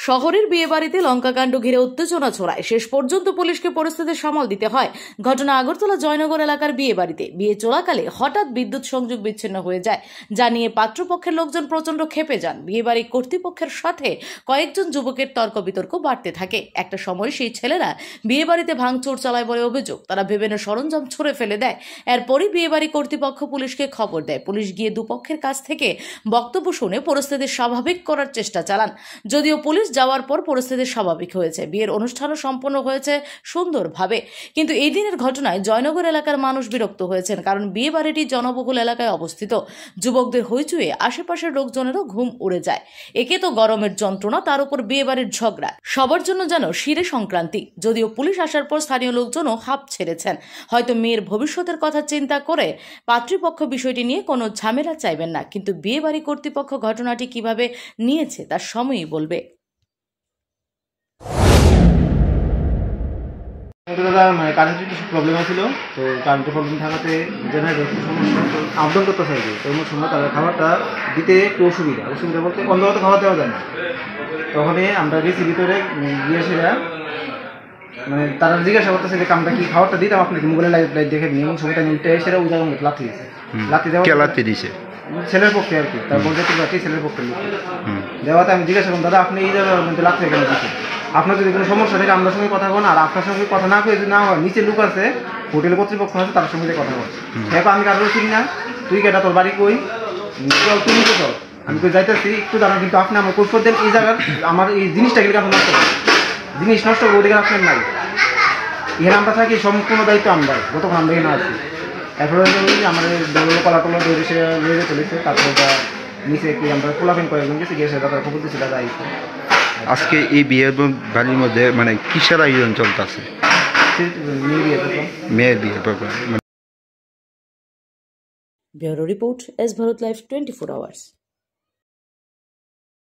শহরের বিয়েবাড়িতে লঙ্কাকাণ্ড ঘিরে উত্তেজনা ছড়ায়। শেষ পর্যন্ত পুলিশকে পরিস্থিতি সামাল দিতে হয়। ঘটনা আগরতলা জয়নগর এলাকার বিয়েবাড়িতে বিয়ে চলাকালে হঠাৎ বিদ্যুৎ সংযোগ বিচ্ছিন্ন হয়ে যায়, যা নিয়ে পাত্রপক্ষের লোকজন প্রচন্ড ক্ষেপে যান। বিয়েবাড়ি কর্তৃপক্ষের সাথে কয়েকজন যুবকের তর্ক বিতর্ক বাড়তে থাকে। একটা সময় সেই ছেলেরা বিয়েবাড়িতে ভাঙচুর চালায় বলে অভিযোগ। তারা বিভিন্ন সরঞ্জাম ছুঁড়ে ফেলে দেয়। এরপরই বিয়েবাড়ি কর্তৃপক্ষ পুলিশকে খবর দেয়। পুলিশ গিয়ে দুপক্ষের কাছ থেকে বক্তব্য শুনে পরিস্থিতি স্বাভাবিক করার চেষ্টা চালান। যদিও পুলিশ যাওয়ার পর পরিস্থিতি স্বাভাবিক হয়েছে, বিয়ের অনুষ্ঠানও সম্পন্ন হয়েছে সুন্দরভাবে। কিন্তু এই দিনের ঘটনায় জয়নগর এলাকার মানুষ বিরক্ত হয়েছেন, কারণ বিয়ে বাড়িটি জনবহুল এলাকায় অবস্থিত। যুবকদের হইচুয়ে আশেপাশের লোকজনেরও ঘুম উড়ে যায়। একে তো গরমের যন্ত্রণা, তার উপর বিয়ে বাড়ির ঝগড়া, সবার জন্য যেন শিরে সংক্রান্তি। যদিও পুলিশ আসার পর স্থানীয় লোকজনও হাঁপ ছেড়েছেন। হয়তো মেয়ের ভবিষ্যতের কথা চিন্তা করে পাত্রীপক্ষ বিষয়টি নিয়ে কোনো ঝামেলা চাইবেন না, কিন্তু বিয়ে বাড়ি কর্তৃপক্ষ ঘটনাটি কিভাবে নিয়েছে তার সময়ই বলবে। দাদা মানে কারেন্টের কিছু প্রবলেম ছিল, তো কারেন্টের প্রবলেম থাকাতে জেনারেটর সমস্যা আপডাউন করতে চাইছে। তো ওই সময় তাদের খাবারটা দিতে একটু অসুবিধা বলতে অন্ধকার তো খাবার দেওয়া যায় না। তখনই আমরা গেছি ভিতরে গিয়ে সেটা মানে তারা জিজ্ঞাসা করতেছে যে কামটা কি খাবারটা দিতাম আপনাকে, মোবাইলে লাইট দেখে নিয়ে এমন সময়টা নিতে সেটা ওই জায়গার মধ্যে লাথি দিয়েছে। লাথি দিয়েছে ছেলের পক্ষে আর কি, তার বলতে ছেলের পক্ষে দেওয়াতে আমি জিজ্ঞাসা করলাম, দাদা আপনি এই জায়গার মধ্যে লাথি কেন দিচ্ছেন? আপনার যদি কোনো সমস্যা থাকে আপনার সঙ্গে কথা বলেন, আর আপনার সঙ্গে কথা না করে যদি না হয় নিচে লোক আছে, হোটেল কর্তৃপক্ষ আছে, তার সঙ্গে কথা বল। এখন আমি কারো চিনি না, তুই কেটা তোর বাড়ি কই, তুমি তো চল, আমি কই যাইতেছি একটু দাঁড়ান, কিন্তু আপনি আমার কৈফিয়ত দেন এই জায়গার আমার এই জিনিসটা গেলে আপনি নষ্ট করেন, জিনিস নষ্ট করে ওদিকে আপনার নাই। এখানে আমরা থাকি সম্পূর্ণ দায়িত্ব আমরা, যতক্ষণ আমরা এখানে আছি। এরপরে আমাদের কলাটলা দৌড়ে সে রয়ে চলেছে। তারপরে নিচে কি আমরা কোলাপেন কয়েকজন গেছি, গিয়ে দাদা খবর দিচ্ছি দাদা আইসে। আজকে এই বিয়ের বাড়ির মধ্যে মানে কিসের আয়োজন চলতেছে? মেয়ের বিয়ে। Bureau report, S Bharat live 24 hours.